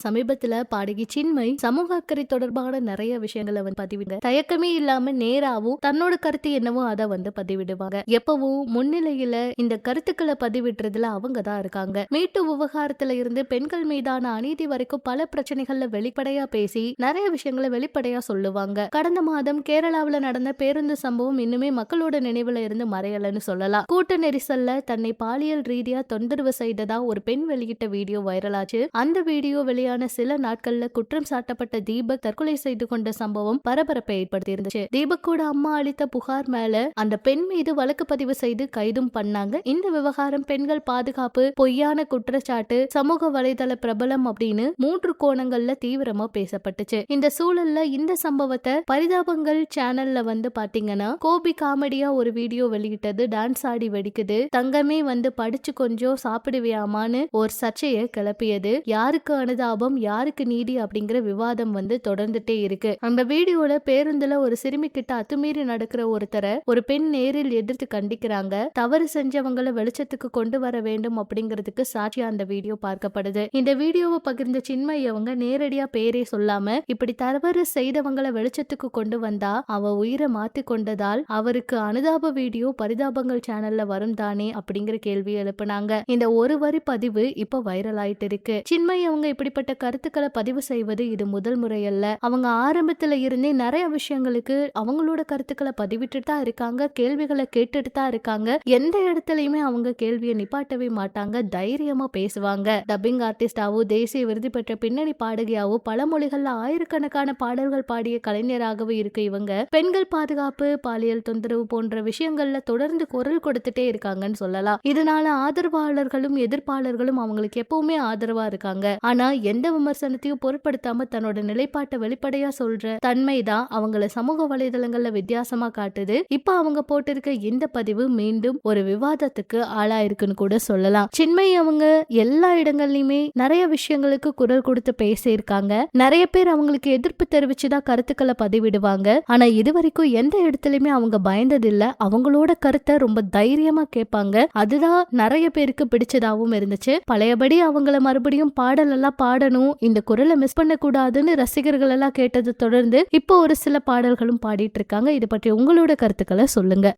சமீபத்துல பாடகி சின்மய் சமூக அக்கறை தொடர்பான நிறைய விஷயங்களை பதிவிட தயக்கமே இல்லாம நேராவும் தன்னோட கருத்து என்னவோ அதை பதிவிடுவாங்க. எப்பவும் முன்னிலையில இந்த கருத்துக்களை பதிவிடுறதுல அவங்க தான் இருக்காங்க. மீட்டு விவகாரத்துல இருந்து பெண்கள் மீதான அநீதி வரைக்கும் பல பிரச்சனைகள்ல வெளிப்படையா பேசி நிறைய விஷயங்களை வெளிப்படையா சொல்லுவாங்க. கடந்த மாதம் கேரளாவில நடந்த பேருந்து சம்பவம் இன்னுமே மக்களோட நினைவுல இருந்து மறையலன்னு சொல்லலாம். கூட்ட நெரிசல்ல தன்னை பாலியல் ரீதியா தொந்தரவு செய்ததா ஒரு பெண் வெளியிட்ட வீடியோ வைரலாச்சு. அந்த வீடியோ வெளியான சில நாட்கள்ல குற்றம் சாட்டப்பட்ட தீபக் தற்கொலை செய்து கொண்ட சம்பவம் பரபரப்பை ஏற்படுத்தி இருந்துச்சு. தீபக்கோட அம்மா அளித்த புகார் மேல அந்த பெண் மீது வழக்கு பதிவு செய்து கைதும் பண்ணாங்க. இந்த விவகாரம் பெண்கள் பாதுகாப்பு, பொய்யான குற்றச்சாட்டு, சமூக வலைதள பிரபலம் அப்படின்னு 3 கோணங்கள்ல தீவிரமா பேசப்பட்டுச்சு. இந்த சூழல்ல இந்த சம்பவத்தை பரிதாபங்கள் சேனல்ல பாத்தீங்கன்னா கோபி காமெடியா ஒரு வீடியோ வெளியிட்டது டான்ஸ் ஆடி வெடிக்குது, தங்கமே படிச்சு கொஞ்சம் சாப்பிடுவியாமான்னு ஒரு சர்ச்சையை கிளப்பியது. யாருக்கு அனுதாபம், யாருக்கு நீதி அப்படிங்கிற விவாதம் தொடர்ந்துட்டே இருக்கு. அந்த வீடியோல பேருந்துல ஒரு சிறுமி கிட்ட அத்துமீறி நடக்கிற ஒருத்தரை ஒரு பெண் நேரில் எதிர்த்து கண்டிக்கிறாங்க. தவறு செஞ்சவங்களை வெளிச்சத்துக்கு கொண்டு வர வேண்டும் அப்படிங்கிறதுக்கு சாட்சியா அந்த வீடியோ பார்க்கப்படுது. இந்த வீடியோவை பகிர்ந்த சின்மய் அவங்க நேரடியா பேரே சொல்லாம இப்படி தவறு செய்தவங்களை வெளிச்சத்துக்கு கொண்டு வந்தா அவ உயிரை மாத்தி கொண்டதால் அவருக்கு அனுதாப வீடியோ பரிதாபங்கள் சேனல்ல வரும் தானே அப்படிங்கிற கேள்வி எழுப்பினாங்க. இந்த ஒரு வரி பதிவு இப்ப வைரல் ஆயிட்டு இருக்கு. சின்மய் அவங்க இப்படிப்பட்ட கருத்துக்களை பதிவு செய்வது இது முதல் முறையல்ல. அவங்க ஆரம்பத்துல இருந்தே நிறைய விஷயங்களுக்கு அவங்களோட கருத்துக்களை பதிவிட்டு தான் இருக்காங்க, கேள்விகளை கேட்டுட்டு தான் இருக்காங்க. எந்த இடத்துலயுமே அவங்க கேள்வியை நிப்பாட்டவே மாட்டாங்க, தைரியமா பேசுவாங்க. டப்பிங் ஆர்டிஸ்டாவோ, தேசிய விருது பெற்ற பின்னணி பாடகியாவோ, பல மொழிகள்ல ஆயிரக்கணக்கான பாடல்கள் பாடிய கலைஞராகவே இருக்கு இவங்க. பெண்கள் பாதுகாப்பு, பாலியல் தொந்தரவு போன்ற விஷயங்கள்ல தொடர்ந்து குரல் கொடுத்துட்டே இருக்காங்கன்னு சொல்லலாம். இதனால ஆதரவாளர்களும் எதிர்ப்பாளர்களும் அவங்களுக்கு எப்பவுமே ஆதரவா இருக்காங்க. ஆனா எந்த விமர்சனத்தையும் பொருட்படுத்தாம தன்னோட நிலைப்பாட்டை வெளிப்படையா சொல்ற தன்மைதான் அவங்கள சமூக வலைதளங்கள்ல வித்தியாசமா காட்டுது. இப்ப அவங்க போட்டிருக்க இந்த பதிவு மீண்டும் ஒரு விவாதத்துக்கு ஆளாயிருக்குன்னு கூட சொல்லலாம். சின்மய் அவங்க எல்லா இடங்கள்லயுமே நிறைய விஷயங்களுக்கு குரல் கொடுத்து பேசியிருக்காங்க. நிறைய பேர் அவங்களுக்கு எதிர்ப்பு தெரிவிச்சுதான் கருத்துக்களை பதிவிடுவாங்க. ஆனா இதுவரைக்கும் எந்த இடத்துலயுமே அவங்க பயந்ததில்ல. அவங்களோட கருத்தை ரொம்ப தைரியமா கேட்பாங்க. அதுதான் நிறைய பேருக்கு பிடிச்சதாவும் இருந்துச்சு. பழையபடி அவங்கள மறுபடியும் பாடல் எல்லாம் பாடணும், இந்த குரலை மிஸ் பண்ண கூடாதுன்னு ரசிகர்கள் எல்லாம் கேட்டதை தொடர்ந்து இப்போ ஒரு சில பாடல்களும் பாடிட்டு இருக்காங்க. இது பற்றி உங்களோட கருத்துக்களை சொல்லுங்க.